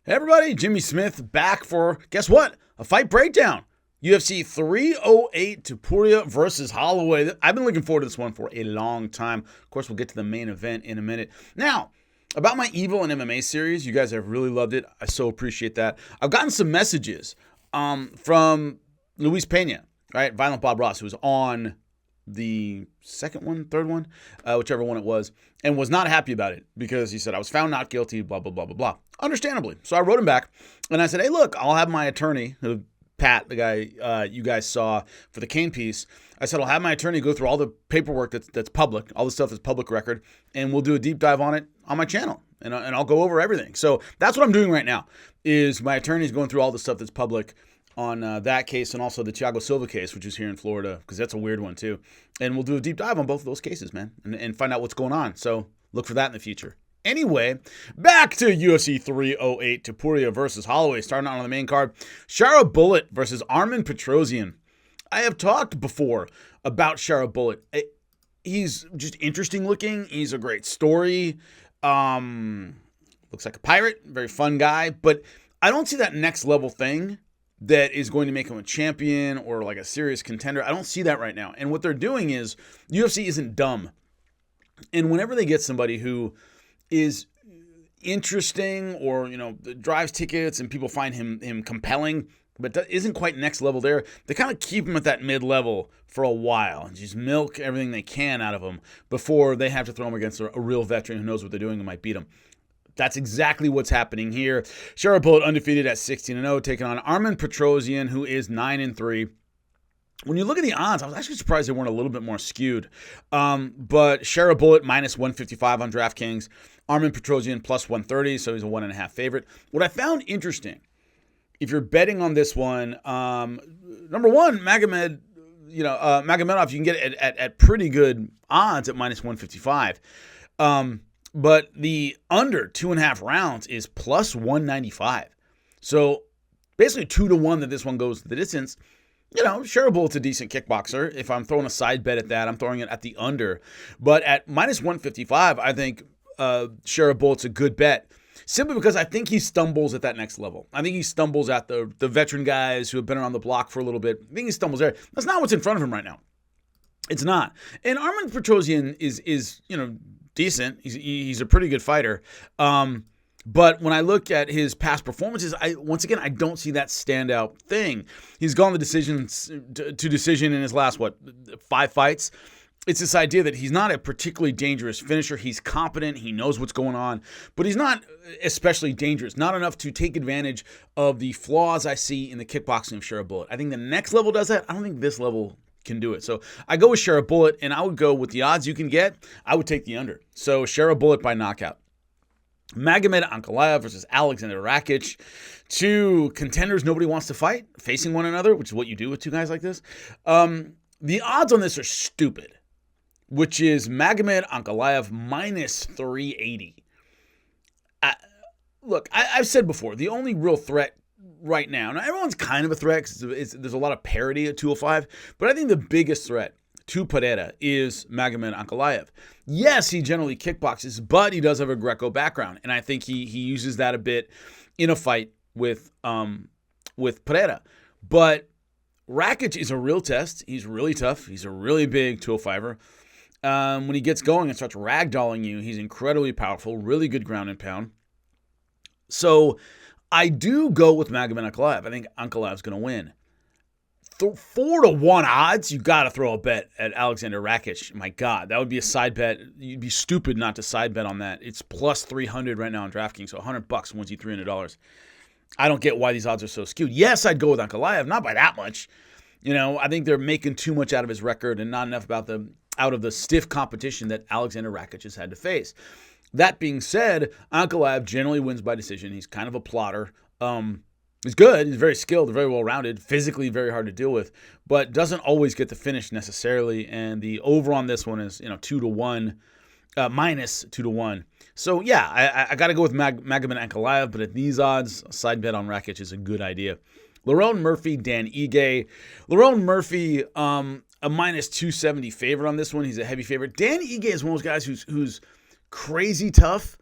Hey everybody, Jimmy Smith back for, guess what? A fight breakdown. UFC 308 Topuria versus Holloway. I've been looking forward to this one for a long time. Of course, we'll get to the main event in a minute. Now, about my Evil and MMA series, you guys have really loved it. I so appreciate that. I've gotten some messages from Luis Pena, right? Violent Bob Ross, who was on the second one, third one, whichever one it was, and was not happy about it because he said, I was found not guilty, blah, blah, blah, blah, blah. Understandably. So I wrote him back and I said, hey, look, I'll have my attorney, Pat, the guy you guys saw for the Kane piece. I said, I'll have my attorney go through all the paperwork that's public, all the stuff that's public record, and we'll do a deep dive on it on my channel. And I'll go over everything. So that's what I'm doing right now, is my attorney's going through all the stuff that's public on that case and also the Thiago Silva case, which is here in Florida, because that's a weird one too. And we'll do a deep dive on both of those cases, man, and find out what's going on. So look for that in the future. Anyway, back to UFC 308 Topuria versus Holloway, starting out on the main card. Sherbet versus Arman Petrosian. I have talked before about Sherbet. He's just interesting looking. He's a great story. Looks like a pirate, very fun guy, but I don't see that next level thing that is going to make him a champion or like a serious contender. I don't see that right now. And what they're doing is UFC isn't dumb. And whenever they get somebody who is interesting or, drives tickets and people find him compelling, but isn't quite next level there, they kind of keep him at that mid-level for a while and just milk everything they can out of him before they have to throw him against a real veteran who knows what they're doing and might beat him. That's exactly what's happening here. Sherbet undefeated at 16-0, taking on Arman Petrosian, who is 9-3. When you look at the odds, I was actually surprised they weren't a little bit more skewed. But Sherbet minus 155 on DraftKings. Arman Petrosian plus 130, so he's a 1.5 favorite. What I found interesting, if you're betting on this one, number one, Magomed, Magomedov, you can get it at pretty good odds at minus 155. But the under 2.5 rounds is plus 195. So basically 2-1 that this one goes the distance. Sherbet's a decent kickboxer. If I'm throwing a side bet at that, I'm throwing it at the under. But at minus 155, I think Sherbet's a good bet. Simply because I think he stumbles at that next level. I think he stumbles at the veteran guys who have been around the block for a little bit. I think he stumbles there. That's not what's in front of him right now. It's not. And Arman Petrosian is decent. He's a pretty good fighter. But when I look at his past performances, I don't see that standout thing. He's gone to decision in his last 5 fights. It's this idea that he's not a particularly dangerous finisher. He's competent. He knows what's going on, but he's not especially dangerous. Not enough to take advantage of the flaws I see in the kickboxing of Sherbet. I think the next level does that. I don't think this level can do it. So I go with Sherbet, and I would go with the odds you can get. I would take the under. So Sherbet by knockout. Magomed Ankalaev versus Alexander Rakic. 2 contenders nobody wants to fight, facing one another, which is what you do with 2 guys like this. The odds on this are stupid, which is Magomed Ankalaev minus 380. Look, I've said before, the only real threat right now everyone's kind of a threat because there's a lot of parity at 205, but I think the biggest threat to Pereira is Magomed Ankalaev. Yes, he generally kickboxes, but he does have a Greco background, and I think he uses that a bit in a fight with Pereira. But Rakic is a real test. He's really tough. He's a really big 205er. When he gets going and starts ragdolling you, he's incredibly powerful, really good ground and pound. So I do go with Magomed Ankalaev. I think Ankalaev's going to win. 4-1 odds, you got to throw a bet at Alexander Rakic. My God, that would be a side bet. You'd be stupid not to side bet on that. It's plus 300 right now on DraftKings, so $100 wins you $300. I don't get why these odds are so skewed. Yes, I'd go with Ankalaev, not by that much. I think they're making too much out of his record and not enough out of the stiff competition that Alexander Rakic has had to face. That being said, Ankalaev generally wins by decision. He's kind of a plotter. He's good. He's very skilled, very well-rounded, physically very hard to deal with, but doesn't always get the finish necessarily. And the over on this one is 2-1, minus 2-1. So yeah, I got to go with Magomed Ankalaev, but at these odds, a side bet on Rakic is a good idea. Lon Murphy, Dan Ige. Lon Murphy, a minus 270 favorite on this one. He's a heavy favorite. Dan Ige is one of those guys who's crazy tough.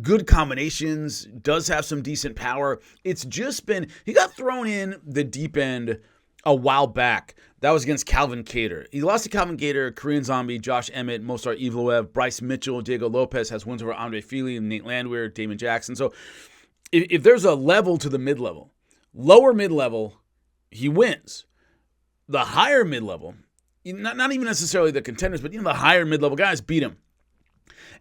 good combinations, does have some decent power. It's just been, he got thrown in the deep end a while back. That was against Calvin Kattar. He lost to Calvin Kattar, Korean Zombie, Josh Emmett, Mostar Evloev, Bryce Mitchell, Diego Lopez has wins over Andre Fili, Nate Landwehr, Damon Jackson. So if there's a level to the mid-level, lower mid-level, he wins. The higher mid-level, not even necessarily the contenders, but the higher mid-level guys beat him.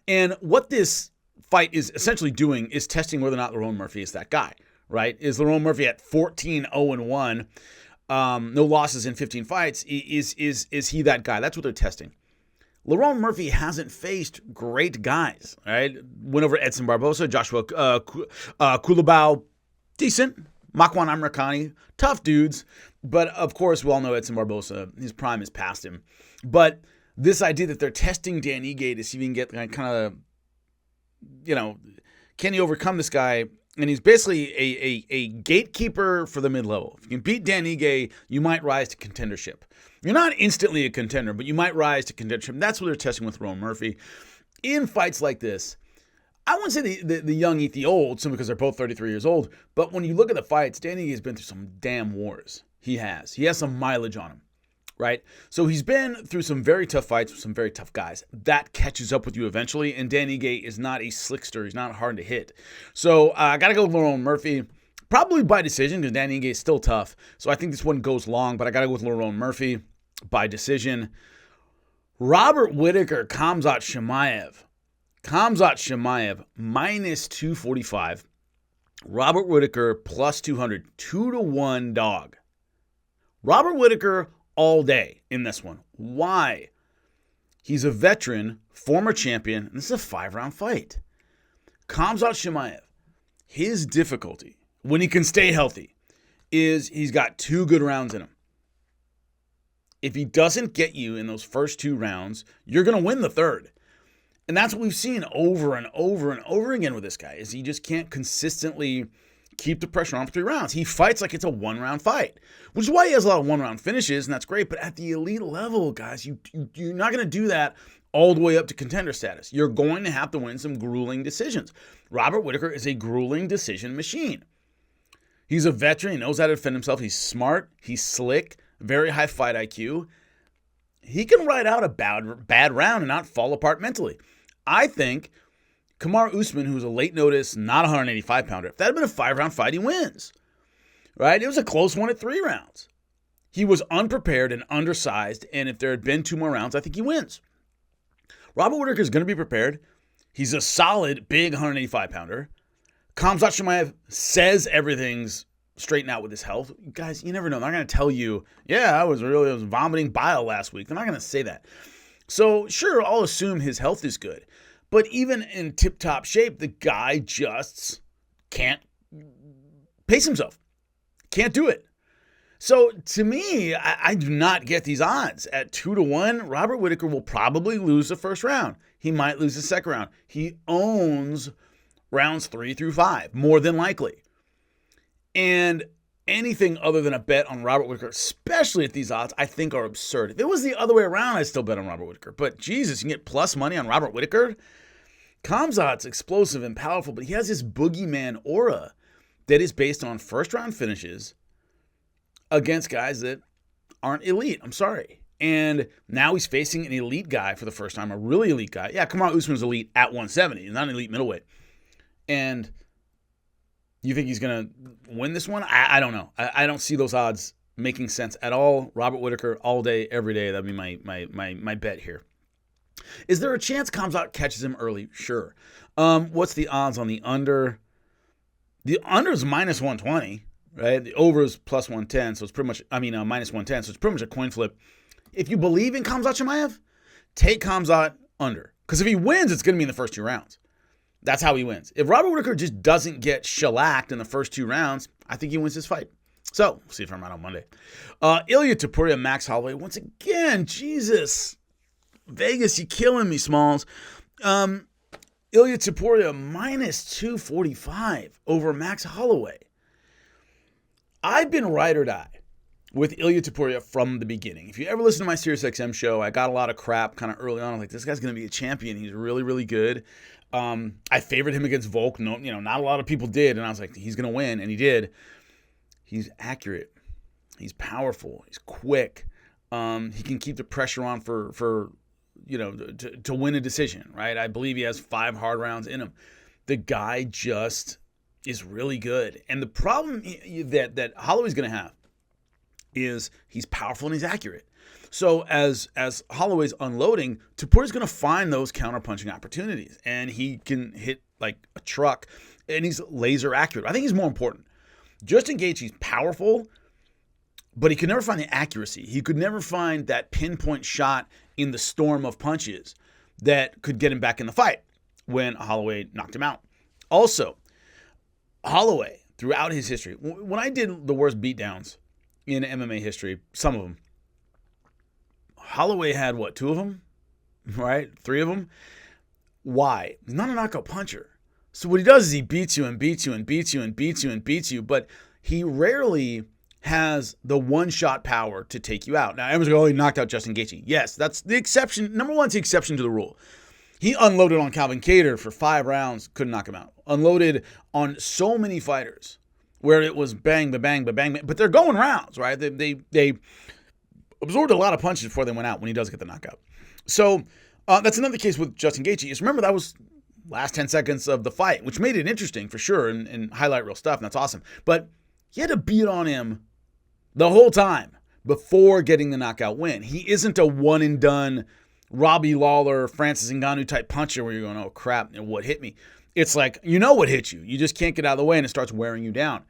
And what this fight is essentially doing is testing whether or not Lon Murphy is that guy, right? Is Lon Murphy at 14-0-1, no losses in 15 fights? Is he that guy? That's what they're testing. Lon Murphy hasn't faced great guys, right? Went over Edson Barbosa, Joshua Kulabau, decent. Makwan Amirkhani, tough dudes. But, of course, we all know Edson Barbosa. His prime is past him. But this idea that they're testing Dan Ige to see if he can get kind of, can he overcome this guy? And he's basically a gatekeeper for the mid-level. If you can beat Dan Ige, you might rise to contendership. You're not instantly a contender, but you might rise to contendership. That's what they're testing with Lon Murphy. In fights like this, I wouldn't say the young eat the old, simply because they're both 33 years old. But when you look at the fights, Dan Ige has been through some damn wars. He has. He has some mileage on him, right? So he's been through some very tough fights with some very tough guys. That catches up with you eventually, and Dan Ige is not a slickster. He's not hard to hit. So I got to go with Lon Murphy, probably by decision, because Dan Ige is still tough. So I think this one goes long, but I got to go with Lon Murphy by decision. Robert Whitaker, Khamzat Chimaev. Khamzat Chimaev, minus 245. Robert Whitaker, plus 200. 2-1 dog. Robert Whitaker all day in this one. Why? He's a veteran, former champion, and this is a 5-round fight. Khamzat Chimaev, his difficulty, when he can stay healthy, is he's got 2 good rounds in him. If he doesn't get you in those first 2 rounds, you're going to win the third. And that's what we've seen over and over and over again with this guy, is he just can't consistently keep the pressure on for 3 rounds. He fights like it's a 1-round fight, which is why he has a lot of 1-round finishes, and that's great. But at the elite level, guys, you're not going to do that all the way up to contender status. You're going to have to win some grueling decisions. Robert Whitaker is a grueling decision machine. He's a veteran. He knows how to defend himself. He's smart. He's slick. Very high fight IQ. He can ride out a bad round and not fall apart mentally. I think Kamaru Usman, who's a late notice, not a 185-pounder, if that had been a 5-round fight, he wins. Right? It was a close one at 3 rounds. He was unprepared and undersized, and if there had been 2 more rounds, I think he wins. Robert Whitaker is going to be prepared. He's a solid, big 185-pounder. Khamzat Chimaev says everything's straightened out with his health. Guys, you never know. They're not going to tell you, I was vomiting bile last week. They're not going to say that. So, sure, I'll assume his health is good. But even in tip-top shape, the guy just can't pace himself. Can't do it. So, to me, I do not get these odds. At 2-1, Robert Whitaker will probably lose the first round. He might lose the second round. He owns rounds 3 through 5, more than likely. And anything other than a bet on Robert Whitaker, especially at these odds, I think are absurd. If it was the other way around, I'd still bet on Robert Whitaker. But Jesus, you can get plus money on Robert Whitaker. Khamzat's explosive and powerful, but he has this boogeyman aura that is based on first-round finishes against guys that aren't elite. I'm sorry. And now he's facing an elite guy for the first time, a really elite guy. Yeah, Kamaru Usman's elite at 170. He's not an elite middleweight. And you think he's going to win this one? I don't know. I don't see those odds making sense at all. Robert Whitaker all day, every day. That'd be my bet here. Is there a chance Khamzat catches him early? Sure. What's the odds on the under? The under is minus 120, right? The over is plus 110, so it's pretty much, minus 110, so it's pretty much a coin flip. If you believe in Khamzat Chimaev, take Khamzat under. Because if he wins, it's going to be in the first 2 rounds. That's how he wins. If Robert Whitaker just doesn't get shellacked in the first 2 rounds, I think he wins this fight. So, we'll see if I'm right on Monday. Ilia Topuria, Max Holloway. Once again, Jesus. Vegas, you killing me, Smalls. Ilia Topuria, minus 245 over Max Holloway. I've been ride or die with Ilia Topuria from the beginning. If you ever listen to my SiriusXM show, I got a lot of crap kind of early on. I'm like, this guy's going to be a champion. He's really, really good. I favored him against Volk. No, not a lot of people did, and I was like, he's gonna win, and he did. He's accurate. He's powerful. He's quick. He can keep the pressure on for to win a decision, right? I believe he has 5 hard rounds in him. The guy just is really good. And the problem that Holloway's going to have is he's powerful and he's accurate. So as Holloway's unloading, Topuria's going to find those counterpunching opportunities, and he can hit like a truck, and he's laser accurate. I think he's more important. Justin Gaethje's powerful, but he could never find the accuracy. He could never find that pinpoint shot in the storm of punches that could get him back in the fight when Holloway knocked him out. Also, Holloway, throughout his history, when I did the worst beatdowns in MMA history, some of them, Holloway had, 2 of them? Right? 3 of them? Why? He's not a knockout puncher. So what he does is he beats you and beats you and beats you and beats you and beats you, but he rarely has the one-shot power to take you out. Now, everyone's going, he knocked out Justin Gaethje. Yes, that's the exception. Number one, it's the exception to the rule. He unloaded on Calvin Kattar for 5 rounds, couldn't knock him out. Unloaded on so many fighters where it was bang, bang, bang, bang, but they're going rounds, right? They absorbed a lot of punches before they went out when he does get the knockout. So that's another case with Justin Gaethje. Just remember, that was last 10 seconds of the fight, which made it interesting for sure and highlight real stuff, and that's awesome. But he had to beat on him the whole time before getting the knockout win. He isn't a one-and-done Robbie Lawler, Francis Ngannou type puncher where you're going, oh crap, what hit me? It's like, what hit you. You just can't get out of the way, and it starts wearing you down.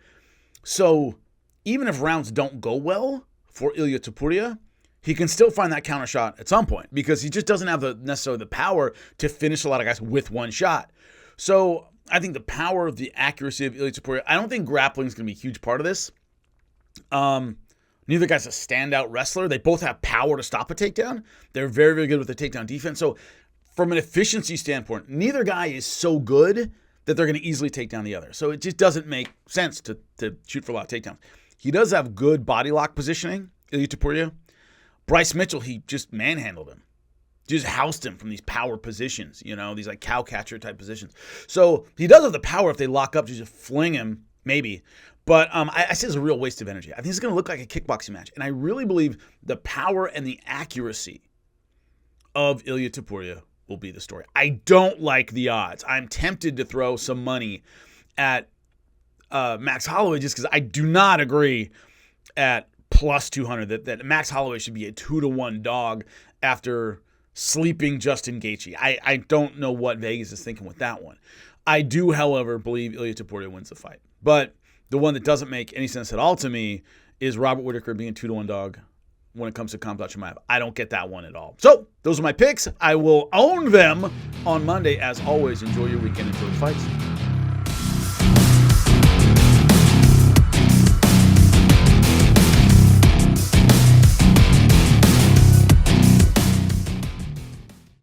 So even if rounds don't go well for Ilia Topuria, he can still find that counter shot at some point because he just doesn't have necessarily the power to finish a lot of guys with one shot. So I think the power of the accuracy of Ilia Topuria, I don't think grappling is going to be a huge part of this. Neither guy's a standout wrestler. They both have power to stop a takedown. They're very, very good with the takedown defense. So from an efficiency standpoint, neither guy is so good that they're going to easily take down the other. So it just doesn't make sense to shoot for a lot of takedowns. He does have good body lock positioning, Ilia Topuria. Bryce Mitchell, he just manhandled him. Just housed him from these power positions, these like cow catcher type positions. So he does have the power if they lock up to just fling him, maybe. But I say it's a real waste of energy. I think it's going to look like a kickboxing match. And I really believe the power and the accuracy of Ilia Topuria will be the story. I don't like the odds. I'm tempted to throw some money at Max Holloway just because I do not agree at plus 200 that Max Holloway should be a 2-1 dog after sleeping Justin Gaethje. I don't know what Vegas is thinking with that one. I do, however, believe Ilia Topuria wins the fight. But the one that doesn't make any sense at all to me is Robert Whitaker being a 2-1 dog when it comes to Khamzat Chimaev. I don't get that one at all. So those are my picks. I will own them on Monday. As always, enjoy your weekend. Enjoy the fights.